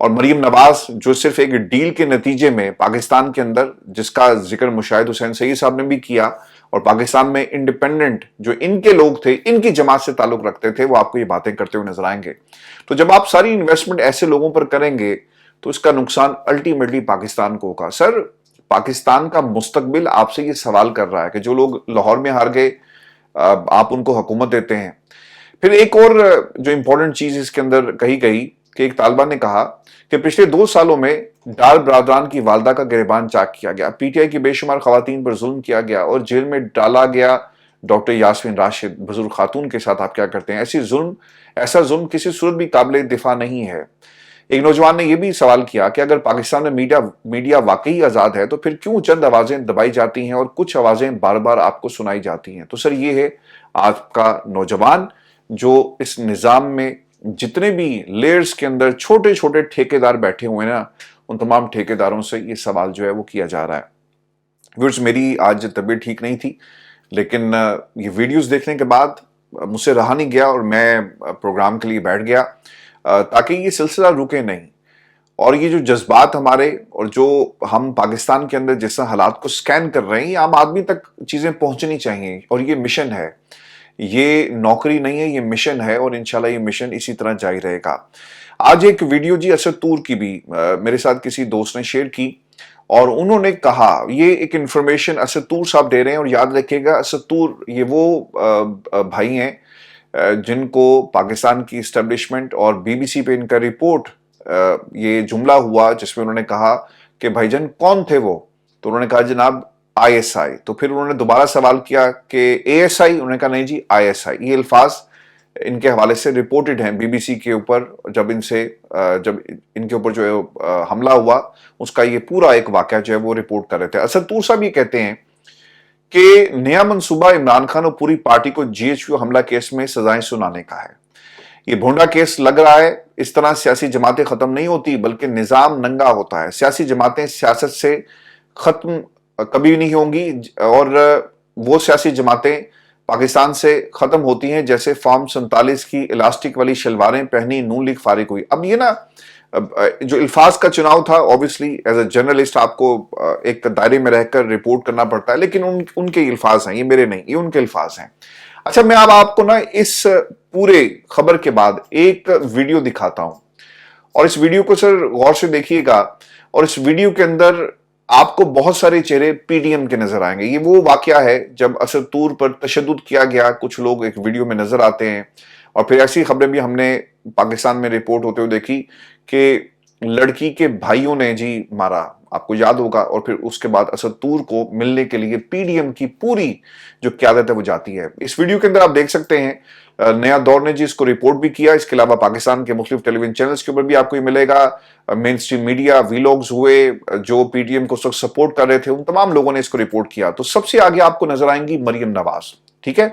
اور مریم نواز جو صرف ایک ڈیل کے نتیجے میں پاکستان کے اندر، جس کا ذکر مشاہد حسین سعید صاحب نے بھی کیا، اور پاکستان میں انڈیپینڈنٹ جو ان کے لوگ تھے، ان کی جماعت سے تعلق رکھتے تھے، وہ آپ کو یہ باتیں کرتے ہوئے نظر آئیں گے۔ تو جب آپ ساری انویسٹمنٹ ایسے لوگوں پر کریں گے تو اس کا نقصان الٹیمیٹلی پاکستان کو ہوگا۔ سر، پاکستان کا مستقبل آپ سے یہ سوال کر رہا ہے کہ جو لوگ لاہور میں ہار گئے، آپ ان کو حکومت دیتے ہیں۔ پھر ایک اور جو امپورٹنٹ چیز اس کے اندر کہی گئی کہ ایک طالبہ نے کہا کہ پچھلے 2 سالوں میں ڈار برادران کی والدہ کا گریبان چاک کیا گیا، پی ٹی آئی کی بے شمار خواتین پر ظلم کیا گیا اور جیل میں ڈالا گیا ڈاکٹر یاسمین راشد بزرگ خاتون کے ساتھ آپ کیا کرتے ہیں؟ ایسا ظلم کسی صورت بھی قابل دفاع نہیں ہے۔ ایک نوجوان نے یہ بھی سوال کیا کہ اگر پاکستان میں میڈیا واقعی آزاد ہے تو پھر کیوں چند آوازیں دبائی جاتی ہیں اور کچھ آوازیں بار بار آپ کو سنائی جاتی ہیں؟ تو سر، یہ ہے آپ کا نوجوان جو اس نظام میں جتنے بھی لیئرز کے اندر چھوٹے چھوٹے ٹھیکیدار بیٹھے ہوئے ہیں نا، ان تمام ٹھیکیداروں سے یہ سوال جو ہے وہ کیا جا رہا ہے۔ ویورز، میری آج طبیعت ٹھیک نہیں تھی، لیکن یہ ویڈیوز دیکھنے کے بعد مجھ سے رہا نہیں گیا اور میں پروگرام کے لیے بیٹھ گیا تاکہ یہ سلسلہ رکے نہیں، اور یہ جو جذبات ہمارے اور جو ہم پاکستان کے اندر جیسا حالات کو سکین کر رہے ہیں، یہ عام آدمی تک چیزیں پہنچنی چاہیے، اور یہ مشن ہے، یہ نوکری نہیں ہے، یہ مشن ہے، اور انشاءاللہ یہ مشن اسی طرح جاری رہے گا۔ آج ایک ویڈیو جی اسد طور کی بھی میرے ساتھ کسی دوست نے شیئر کی، اور انہوں نے کہا، یہ ایک انفارمیشن اسد طور صاحب دے رہے ہیں، اور یاد رکھیے گا اسد طور یہ وہ بھائی ہیں جن کو پاکستان کی اسٹیبلشمنٹ اور بی بی سی پہ ان کا رپورٹ یہ جملہ ہوا جس میں انہوں نے کہا کہ بھائی جان کون تھے وہ؟ تو انہوں نے کہا جناب آئی ایس آئی۔ تو پھر انہوں نے دوبارہ سوال کیا کہ اے ایس آئی؟ انہوں نے کہا نہیں جی، آئی ایس آئی۔ یہ الفاظ ان کے حوالے سے رپورٹڈ ہیں بی بی سی کے اوپر، جب ان کے اوپر جو حملہ ہوا اس کا یہ پورا ایک واقعہ جو ہے وہ رپورٹ کر رہے تھے۔ اسد طور صاحب یہ کہتے ہیں کہ نیا منصوبہ عمران خان اور پوری پارٹی کو جی ایچ کیو حملہ کیس میں سزائیں سنانے کا ہے۔ یہ بھونڈا کیس لگ رہا ہے، اس طرح سیاسی جماعتیں ختم نہیں ہوتی بلکہ نظام ننگا ہوتا ہے۔ سیاسی جماعتیں سیاست سے ختم کبھی نہیں ہوں گی، اور وہ سیاسی جماعتیں پاکستان سے ختم ہوتی ہیں جیسے فارم 47 کی الاسٹک والی شلواریں پہنی نون لیگ فارغ ہوئی۔ اب یہ نا جو الفاظ کا چناؤ تھا، اوبیسلی ایز اے جرنلسٹ آپ کو ایک دائرے میں رہ کر رپورٹ کرنا پڑتا ہے، لیکن ان کے الفاظ ہیں، یہ میرے نہیں، یہ ان کے الفاظ ہیں۔ اچھا، میں اب آپ کو نا اس پورے خبر کے بعد ایک ویڈیو دکھاتا ہوں، اور اس ویڈیو کو سر غور سے دیکھیے گا، اور اس ویڈیو کے اندر آپ کو بہت سارے چہرے پی ڈی ایم کے نظر آئیں گے۔ یہ وہ واقعہ ہے جب اسد طور پر تشدد کیا گیا، کچھ لوگ ایک ویڈیو میں نظر آتے ہیں، اور پھر ایسی خبریں بھی ہم نے پاکستان میں رپورٹ ہوتے ہوئے دیکھی کہ لڑکی کے بھائیوں نے جی مارا، آپ کو یاد ہوگا، اور پھر اس کے بعد اسد طور کو ملنے کے لیے پی ڈی ایم کی پوری جو قیادت ہے وہ جاتی ہے۔ اس ویڈیو کے اندر آپ دیکھ سکتے ہیں نیا دور نے جی اس کو رپورٹ بھی کیا، اس کے علاوہ پاکستان کے مختلف ٹیلی ویژن چینلز کے اوپر بھی آپ کو یہ ملے گا، مین سٹریم میڈیا ویلوگز ہوئے جو پی ٹی ایم کو سپورٹ کر رہے تھے، ان تمام لوگوں نے اس کو رپورٹ کیا۔ تو سب سے آگے آپ کو نظر آئیں گی مریم نواز، ٹھیک ہے،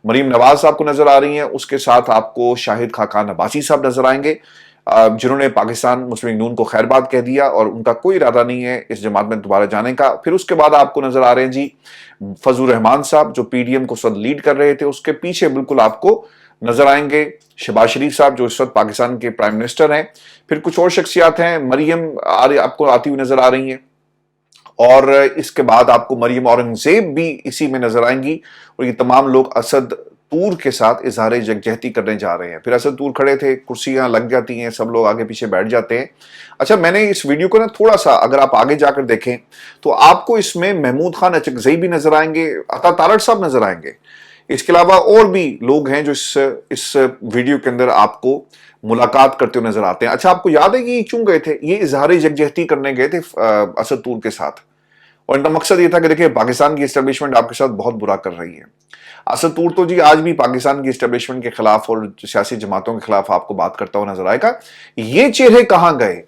مریم نواز آپ کو نظر آ رہی ہیں، اس کے ساتھ آپ کو شاہد خاقان عباسی صاحب نظر آئیں گے، جنہوں نے پاکستان مسلم نون کو خیر بات کہہ دیا اور ان کا کوئی ارادہ نہیں ہے اس جماعت میں دوبارہ جانے کا۔ پھر اس کے بعد آپ کو نظر آ رہے ہیں جی فضل الرحمان صاحب جو پی ڈی ایم کو سب لیڈ کر رہے تھے، اس کے پیچھے بالکل آپ کو نظر آئیں گے شہباز شریف صاحب جو اس وقت پاکستان کے پرائم منسٹر ہیں۔ پھر کچھ اور شخصیات ہیں، مریم آپ کو آتی ہوئی نظر آ رہی ہیں، اور اس کے بعد آپ کو مریم اورنگزیب بھی اسی میں نظر آئیں گی، اور یہ تمام لوگ اسد طور کے ساتھ اظہار یکجہتی کرنے جا رہے ہیں۔ پھر اسد طور کھڑے تھے، کرسیاں لگ جاتی ہیں، سب لوگ آگے پیچھے بیٹھ جاتے ہیں۔ اچھا، میں نے اس ویڈیو کو نا تھوڑا سا اگر آپ آگے جا کر دیکھیں تو آپ کو اس میں محمود خان اچکزئی بھی نظر آئیں گے، عطا تارڑ صاحب نظر آئیں گے، اس کے علاوہ اور بھی لوگ ہیں جو اس ویڈیو کے اندر آپ کو ملاقات کرتے ہوئے نظر آتے ہیں۔ اچھا، آپ کو یاد ہے کہ یہ کیوں گئے تھے؟ یہ اظہار یکجہتی کرنے گئے تھے اسد طور کے ساتھ، اور ان کا مقصد یہ تھا کہ دیکھیں پاکستان کی اسٹیبلشمنٹ آپ کے ساتھ بہت برا کر رہی ہے۔ اسد طور تو جی آج بھی پاکستان کی اسٹیبلشمنٹ کے خلاف اور سیاسی جماعتوں کے خلاف آپ کو بات کرتا ہوا نظر آئے گا۔ یہ چہرے کہاں گئے؟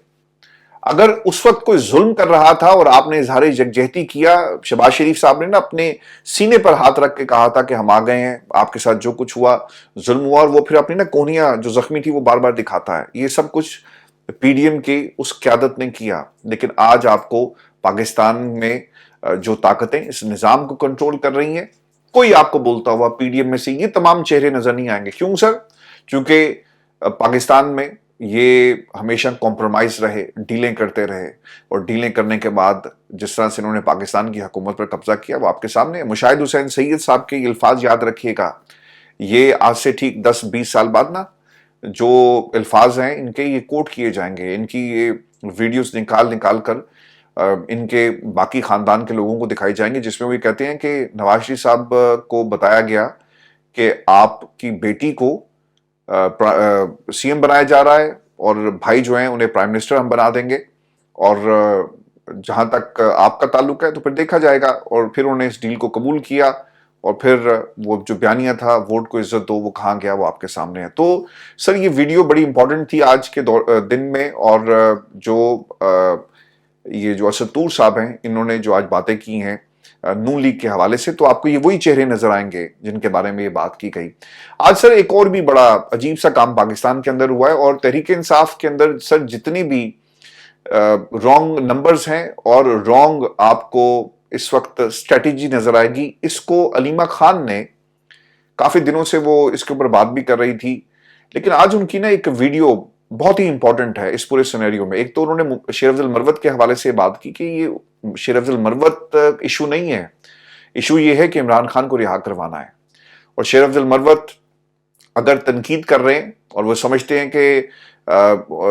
اگر اس وقت کوئی ظلم کر رہا تھا اور آپ نے اظہار یکجہتی کیا، شہباز شریف صاحب نے نا اپنے سینے پر ہاتھ رکھ کے کہا تھا کہ ہم آ گئے ہیں، آپ کے ساتھ جو کچھ ہوا ظلم ہوا، اور وہ پھر اپنی نا کونیاں جو زخمی تھی وہ بار بار دکھاتا ہے۔ یہ سب کچھ پی ڈی ایم کی اس قیادت نے کیا، لیکن آج آپ کو پاکستان میں جو طاقتیں اس نظام کو کنٹرول کر رہی ہیں، کوئی آپ کو بولتا ہوا پی ڈی ایم میں سے یہ تمام چہرے نظر نہیں آئیں گے۔ کیوں سر؟ چونکہ پاکستان میں یہ ہمیشہ کمپرومائز رہے، ڈیلیں کرتے رہے، اور ڈیلیں کرنے کے بعد جس طرح سے انہوں نے پاکستان کی حکومت پر قبضہ کیا وہ آپ کے سامنے ہے۔ مشاہد حسین سید صاحب کے یہ الفاظ یاد رکھیے گا، یہ آج سے ٹھیک 10-20 سال بعد نا جو الفاظ ہیں ان کے یہ کوٹ کیے جائیں گے، ان کی یہ ویڈیوز نکال کر ان کے باقی خاندان کے لوگوں کو دکھائی جائیں گے، جس میں وہ یہ کہتے ہیں کہ نواز شریف صاحب کو بتایا گیا کہ آپ کی بیٹی کو سی ایم بنایا جا رہا ہے، اور بھائی جو ہیں انہیں پرائم منسٹر ہم بنا دیں گے، اور جہاں تک آپ کا تعلق ہے تو پھر دیکھا جائے گا۔ اور پھر انہوں نے اس ڈیل کو قبول کیا، اور پھر وہ جو بیانیہ تھا ووٹ کو عزت دو وہ کہاں گیا وہ آپ کے سامنے ہے۔ تو سر یہ ویڈیو بڑی امپورٹنٹ تھی آج کے دن میں، اور جو یہ جو اسد طور صاحب ہیں انہوں نے جو آج باتیں کی ہیں نون لیگ کے حوالے سے، تو آپ کو یہ وہی چہرے نظر آئیں گے جن کے بارے میں یہ بات کی گئی۔ آج سر ایک اور بھی بڑا عجیب سا کام پاکستان کے اندر ہوا ہے، اور تحریک انصاف کے اندر سر جتنی بھی رانگ نمبرز ہیں اور رانگ آپ کو اس وقت اسٹریٹجی نظر آئے گی، اس کو علیمہ خان نے کافی دنوں سے وہ اس کے اوپر بات بھی کر رہی تھی، لیکن آج ان کی نا ایک ویڈیو بہت ہی امپورٹنٹ ہے اس پورے سینیریو میں۔ ایک تو انہوں نے شیر افضل مروت کے حوالے سے بات کی کہ یہ شیر افضل مروت ایشو نہیں ہے، ایشو یہ ہے کہ عمران خان کو رہا کروانا ہے، اور شیر افضل مروت اگر تنقید کر رہے ہیں اور وہ سمجھتے ہیں کہ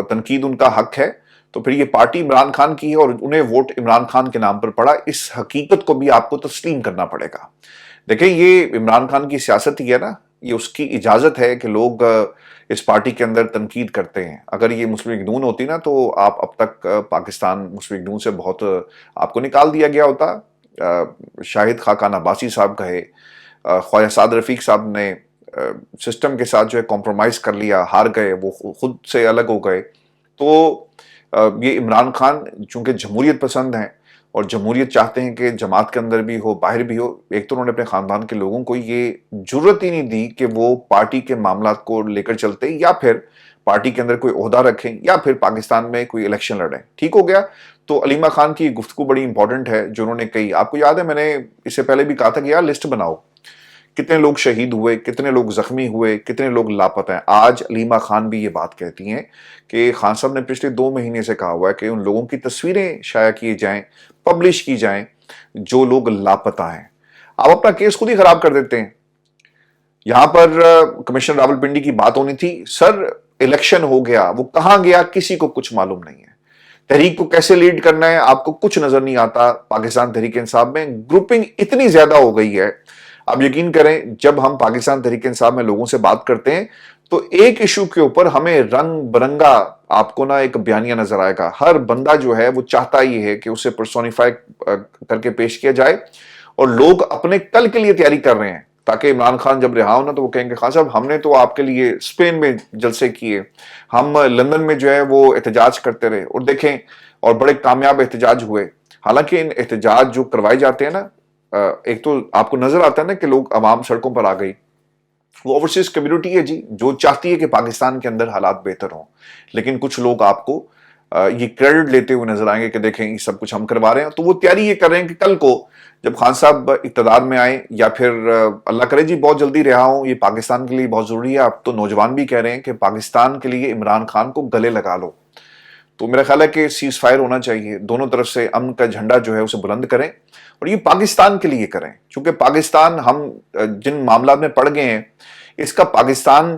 تنقید ان کا حق ہے، تو پھر یہ پارٹی عمران خان کی ہے اور انہیں ووٹ عمران خان کے نام پر پڑا، اس حقیقت کو بھی آپ کو تسلیم کرنا پڑے گا۔ دیکھیں یہ عمران خان کی سیاست ہی ہے نا، یہ اس کی اجازت ہے کہ لوگ اس پارٹی کے اندر تنقید کرتے ہیں۔ اگر یہ مسلم لیگ نون ہوتی نا تو آپ اب تک پاکستان مسلم لیگ نون سے بہت آپ کو نکال دیا گیا ہوتا۔ شاہد خاقان عباسی صاحب کہے، خواجہ سعد رفیق صاحب نے سسٹم کے ساتھ جو ہے کمپرومائز کر لیا، ہار گئے، وہ خود سے الگ ہو گئے۔ تو یہ عمران خان چونکہ جمہوریت پسند ہیں اور جمہوریت چاہتے ہیں کہ جماعت کے اندر بھی ہو باہر بھی ہو، ایک تو انہوں نے اپنے خاندان کے لوگوں کو یہ جرت ہی نہیں دی کہ وہ پارٹی کے معاملات کو لے کر چلتے، یا پھر پارٹی کے اندر کوئی عہدہ رکھیں، یا پھر پاکستان میں کوئی الیکشن لڑیں۔ ٹھیک ہو گیا؟ تو علیمہ خان کی گفتگو بڑی امپورٹنٹ ہے جو انہوں نے کہی۔ آپ کو یاد ہے میں نے اس سے پہلے بھی کہا تھا کہ یار لسٹ بناؤ، کتنے لوگ شہید ہوئے، کتنے لوگ زخمی ہوئے، کتنے لوگ لاپتہ ہیں۔ آج علیمہ خان بھی یہ بات کہتی ہیں کہ خان صاحب نے پچھلے 2 مہینے سے کہا ہوا ہے کہ ان لوگوں کی تصویریں شائع کی جائیں، پبلش کی جائیں جو لوگ لاپتہ ہیں۔ آپ اپنا کیس خود ہی خراب کر دیتے ہیں۔ یہاں پر کمشنر راولپنڈی کی بات ہونی تھی، سر الیکشن ہو گیا، وہ کہاں گیا کسی کو کچھ معلوم نہیں ہے۔ تحریک کو کیسے لیڈ کرنا ہے آپ کو کچھ نظر نہیں آتا۔ پاکستان تحریک انصاف میں گروپنگ اتنی زیادہ ہو گئی ہے، اب یقین کریں جب ہم پاکستان تحریک انصاف میں لوگوں سے بات کرتے ہیں تو ایک ایشو کے اوپر ہمیں رنگ برنگا آپ کو نا ایک بیانیہ نظر آئے گا۔ ہر بندہ جو ہے وہ چاہتا ہی ہے کہ اسے پرسونیفائی کر کے پیش کیا جائے، اور لوگ اپنے کل کے لیے تیاری کر رہے ہیں تاکہ عمران خان جب رہا ہو نا تو وہ کہیں گے خان صاحب ہم نے تو آپ کے لیے اسپین میں جلسے کیے، ہم لندن میں جو ہے وہ احتجاج کرتے رہے، اور دیکھیں اور بڑے کامیاب احتجاج ہوئے۔ حالانکہ ان احتجاج جو کروائے جاتے ہیں نا، ایک تو آپ کو نظر آتا ہے نا کہ لوگ عوام سڑکوں پر آ گئی، وہ اوورسیز کمیونٹی ہے جی جو چاہتی ہے کہ پاکستان کے اندر حالات بہتر ہوں، لیکن کچھ لوگ آپ کو یہ کریڈٹ لیتے ہوئے نظر آئیں گے کہ دیکھیں یہ سب کچھ ہم کروا رہے ہیں، تو وہ تیاری یہ کر رہے ہیں کہ کل کو جب خان صاحب اقتدار میں آئیں، یا پھر اللہ کرے جی بہت جلدی رہا ہوں، یہ پاکستان کے لیے بہت ضروری ہے، اب تو نوجوان بھی کہہ رہے ہیں کہ پاکستان کے لیے عمران خان کو گلے لگا لو۔ تو میرا خیال ہے کہ سیز فائر ہونا چاہیے، دونوں طرف سے امن کا جھنڈا جو ہے اسے بلند کریں، اور یہ پاکستان کے لیے کریں، چونکہ پاکستان ہم جن معاملات میں پڑ گئے ہیں اس کا پاکستان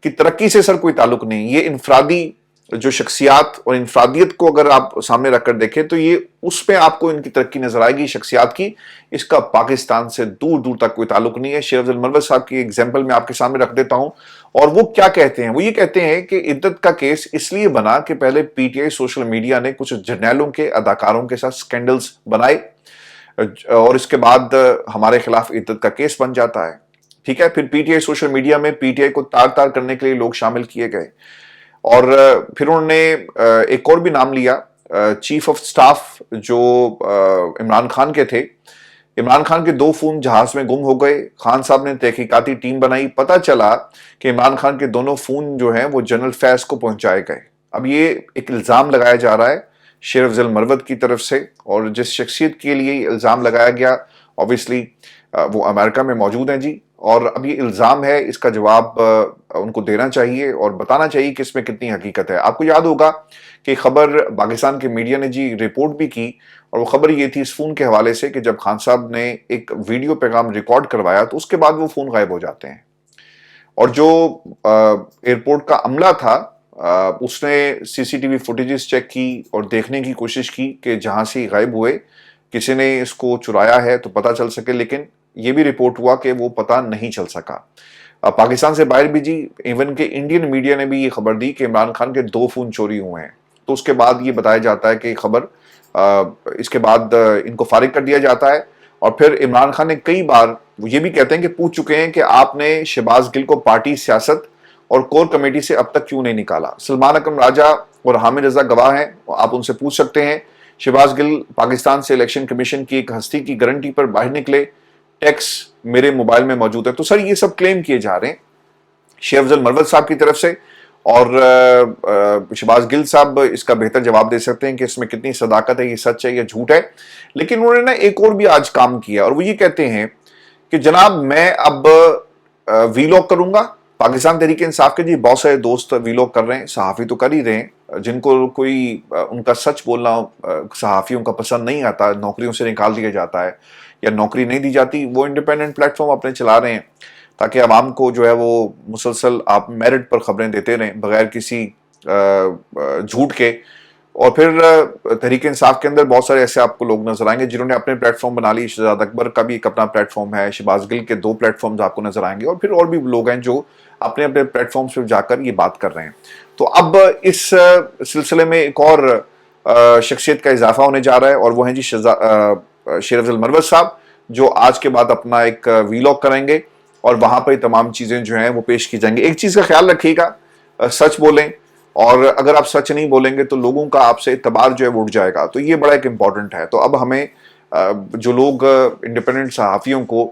کی ترقی سے سر کوئی تعلق نہیں۔ یہ انفرادی جو شخصیات اور انفرادیت کو اگر آپ سامنے رکھ کر دیکھیں تو یہ اس پہ آپ کو ان کی ترقی نظر آئے گی شخصیات کی، اس کا پاکستان سے دور دور تک کوئی تعلق نہیں ہے۔ شیر افضل مروت صاحب کی ایگزامپل میں آپ کے سامنے رکھ دیتا ہوں، اور وہ کیا کہتے ہیں، وہ یہ کہتے ہیں کہ عدت کا کیس اس لیے بنا کہ پہلے P T I social media نے کچھ جرنیلوں کے اداکاروں کے ساتھ سکینڈلز بنائے، اور اس کے بعد ہمارے خلاف عدت کا کیس بن جاتا ہے۔ ٹھیک ہے، پھر P T I social media میں پی ٹی آئی کو تار تار کرنے کے لیے لوگ شامل کیے گئے، اور پھر انہوں نے ایک اور بھی نام لیا، چیف آف سٹاف جو عمران خان کے تھے۔ عمران خان کے 2 فون جہاز میں گم ہو گئے، خان صاحب نے تحقیقاتی ٹیم بنائی، پتہ چلا کہ عمران خان کے دونوں فون جو ہیں وہ جنرل فیض کو پہنچائے گئے۔ اب یہ ایک الزام لگایا جا رہا ہے شیر افضل مروت کی طرف سے، اور جس شخصیت کے لیے الزام لگایا گیا اوبیسلی وہ امریکہ میں موجود ہیں جی، اور اب یہ الزام ہے، اس کا جواب ان کو دینا چاہیے اور بتانا چاہیے کہ اس میں کتنی حقیقت ہے۔ آپ کو یاد ہوگا کہ خبر پاکستان کے میڈیا نے جی رپورٹ بھی کی، اور وہ خبر یہ تھی اس فون کے حوالے سے کہ جب خان صاحب نے ایک ویڈیو پیغام ریکارڈ کروایا تو اس کے بعد وہ فون غائب ہو جاتے ہیں، اور جو ایئرپورٹ کا عملہ تھا اس نے C C T V footages check کی اور دیکھنے کی کوشش کی کہ جہاں سے غائب ہوئے کسی نے اس کو چرایا ہے تو پتہ چل سکے، لیکن یہ بھی رپورٹ ہوا کہ وہ پتہ نہیں چل سکا۔ پاکستان سے باہر بھی جی ایون کہ انڈین میڈیا نے بھی یہ خبر دی کہ عمران خان کے 2 فون چوری ہوئے ہیں، تو اس کے بعد یہ بتایا جاتا ہے کہ خبر اس کے بعد ان کو فارغ کر دیا جاتا ہے، اور پھر عمران خان نے کئی بار وہ یہ بھی کہتے ہیں کہ پوچھ چکے ہیں کہ آپ نے شہباز گل کو پارٹی، سیاست اور کور کمیٹی سے اب تک کیوں نہیں نکالا۔ سلمان اکرم راجہ اور حامد رضا گواہ ہیں، آپ ان سے پوچھ سکتے ہیں۔ شہباز گل پاکستان سے الیکشن کمیشن کی ایک ہستی کی گارنٹی پر باہر نکلے، ٹیکس میرے موبائل میں موجود ہے۔ تو سر یہ سب کلیم کیے جا رہے ہیں شیخ افضل مروت صاحب کی طرف سے، اور شہباز گل صاحب اس کا بہتر جواب دے سکتے ہیں کہ اس میں کتنی صداقت ہے، یہ سچ ہے یا جھوٹ ہے۔ لیکن انہوں نے نا ایک اور بھی آج کام کیا، اور وہ یہ کہتے ہیں کہ جناب میں اب ویلاگ کروں گا۔ پاکستان تحریک انصاف کے جی بہت سارے دوست ویلاگ کر رہے ہیں، صحافی تو کر ہی رہے ہیں، جن کو کوئی ان کا سچ بولنا صحافیوں کا پسند نہیں آتا، نوکریوں سے نکال دیا جاتا ہے یا نوکری نہیں دی جاتی، وہ انڈیپینڈنٹ پلیٹ فارم اپنے چلا رہے ہیں تاکہ عوام کو جو ہے وہ مسلسل آپ میرٹ پر خبریں دیتے رہیں بغیر کسی جھوٹ کے۔ اور پھر تحریک انصاف کے اندر بہت سارے ایسے آپ کو لوگ نظر آئیں گے جنہوں نے اپنے پلیٹ فارم بنا لی، شہزاد اکبر کا بھی ایک اپنا پلیٹ فارم ہے، شہباز گل کے 2 پلیٹ فارمز آپ کو نظر آئیں گے، اور پھر اور بھی لوگ ہیں جو اپنے اپنے پلیٹ فارمز پہ جا کر یہ بات کر رہے ہیں۔ تو اب اس سلسلے میں ایک اور شخصیت کا اضافہ ہونے جا رہا ہے، اور وہ ہیں جی شیخ افضل مروت صاحب، جو آج کے بعد اپنا ایک ویلاگ کریں گے، اور وہاں پہ تمام چیزیں جو ہیں وہ پیش کی جائیں گی۔ ایک چیز کا خیال رکھیے گا، سچ بولیں، اور اگر آپ سچ نہیں بولیں گے تو لوگوں کا آپ سے اعتبار جو ہے وہ اٹھ جائے گا، تو یہ بڑا ایک امپورٹنٹ ہے۔ تو اب ہمیں جو لوگ انڈیپینڈنٹ صحافیوں کو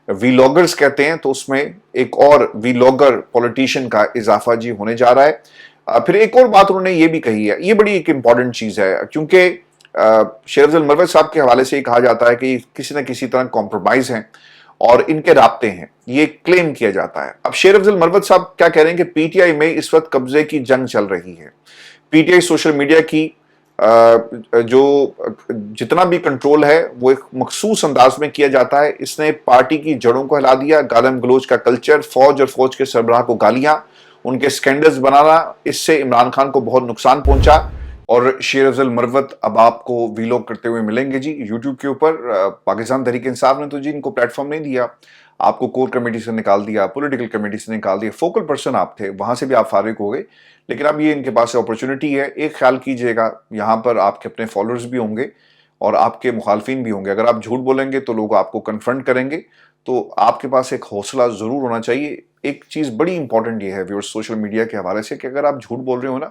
ویلاگرز کہتے ہیں، تو اس میں ایک اور ویلاگر پولیٹیشین کا اضافہ جی ہونے جا رہا ہے۔ پھر ایک اور بات انہوں نے یہ بھی کہی ہے، یہ بڑی ایک امپورٹنٹ چیز ہے، کیونکہ شیخ افضل مروت صاحب کے حوالے سے یہ کہا جاتا ہے کہ کسی نہ کسی طرح کمپرومائز ہیں اور ان کے رابطے ہیں، یہ کلیم کیا جاتا ہے۔ اب شیخ افضل مروت صاحب کیا کہہ رہے ہیں کہ پی ٹی آئی میں اس وقت قبضے کی جنگ چل رہی ہے۔ P T I social media کی جو جتنا بھی کنٹرول ہے وہ ایک مخصوص انداز میں کیا جاتا ہے۔ اس نے پارٹی کی جڑوں کو ہلا دیا، گالم گلوچ کا کلچر، فوج اور فوج کے سربراہ کو گالیاں، ان کے سکینڈلز بنانا، اس سے عمران خان کو بہت نقصان پہنچا۔ اور شیخ افضل مروت اب آپ کو ویلاگ کرتے ہوئے ملیں گے جی یوٹیوب کے اوپر۔ پاکستان تحریک انصاف نے تو جی ان کو پلیٹ فارم نہیں دیا، آپ کو کور کمیٹی سے نکال دیا، پولیٹیکل کمیٹی سے نکال دیا، فوکل پرسن آپ تھے، وہاں سے بھی آپ فارغ ہو گئے، لیکن اب یہ ان کے پاس اپرچونٹی ہے۔ ایک خیال کیجئے گا، یہاں پر آپ کے اپنے فالوورز بھی ہوں گے اور آپ کے مخالفین بھی ہوں گے۔ اگر آپ جھوٹ بولیں گے تو لوگ آپ کو کنفرنٹ کریں گے، تو آپ کے پاس ایک حوصلہ ضرور ہونا چاہیے۔ ایک چیز بڑی امپورٹنٹ یہ ہے ویورز سوشل میڈیا کے حوالے سے کہ اگر آپ جھوٹ بول رہے ہو نا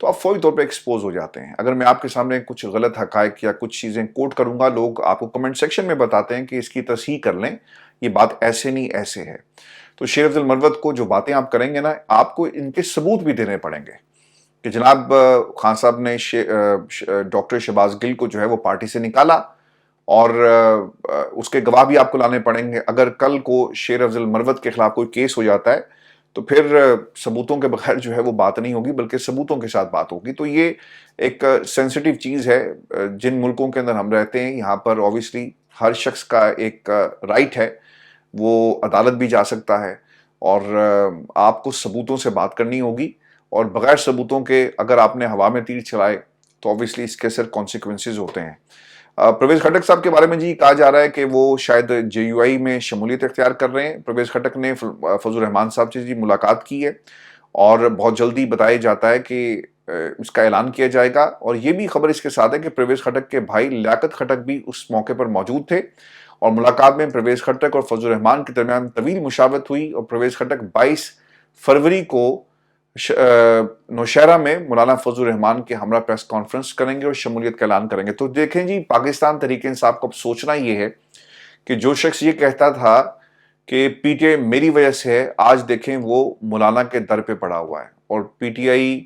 تو آپ فوری طور پہ ایکسپوز ہو جاتے ہیں۔ اگر میں آپ کے سامنے کچھ غلط حقائق یا کچھ چیزیں کوٹ کروں گا، لوگ آپ کو کمنٹ سیکشن میں بتاتے ہیں کہ اس کی تصحیح کر لیں، یہ بات ایسے نہیں ایسے ہے۔ تو شیخ افضل مروت کو جو باتیں آپ کریں گے نا، آپ کو ان کے ثبوت بھی دینے پڑیں گے کہ جناب خان صاحب نے ڈاکٹر شہباز گل کو جو ہے وہ پارٹی سے نکالا، اور اس کے گواہ بھی آپ کو لانے پڑیں گے۔ اگر کل کو شیخ افضل مروت کے خلاف کوئی کیس ہو جاتا ہے تو پھر ثبوتوں کے بغیر جو ہے وہ بات نہیں ہوگی، بلکہ ثبوتوں کے ساتھ بات ہوگی۔ تو یہ ایک سینسٹیو چیز ہے۔ جن ملکوں کے اندر ہم رہتے ہیں، یہاں پر اوبیسلی ہر شخص کا ایک رائٹ ہے، وہ عدالت بھی جا سکتا ہے، اور آپ کو ثبوتوں سے بات کرنی ہوگی، اور بغیر ثبوتوں کے اگر آپ نے ہوا میں تیر چلائے تو اوبیسلی اس کے سر کانسیکوینسز ہوتے ہیں۔ پرویز خٹک صاحب کے بارے میں جی کہا جا رہا ہے کہ وہ شاید جے یو آئی میں شمولیت اختیار کر رہے ہیں۔ پرویز خٹک نے فضل الرحمان صاحب سے جی ملاقات کی ہے، اور بہت جلدی بتایا جاتا ہے کہ اس کا اعلان کیا جائے گا۔ اور یہ بھی خبر اس کے ساتھ ہے کہ پرویز خٹک کے بھائی لیاقت خٹک بھی اس موقع پر موجود تھے، اور ملاقات میں پرویز خٹک اور فضل الرحمان کے درمیان طویل مشاورت ہوئی، اور پرویز خٹک 22 فروری کو نوشہرہ میں مولانا فضل الرحمان کے ہمراہ پریس کانفرنس کریں گے اور شمولیت کا اعلان کریں گے۔ تو دیکھیں جی، پاکستان تحریک انصاف کو اب سوچنا یہ ہے کہ جو شخص یہ کہتا تھا کہ پی ٹی آئی میری وجہ سے ہے، آج دیکھیں وہ مولانا کے در پہ پڑا ہوا ہے، اور پی ٹی آئی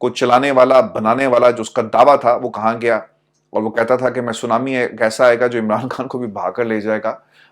کو چلانے والا، بنانے والا جو اس کا دعویٰ تھا وہ کہاں گیا؟ اور وہ کہتا تھا کہ میں سونامی کیسا آئے گا جو عمران خان کو بھی بھا کر لے جائے گا۔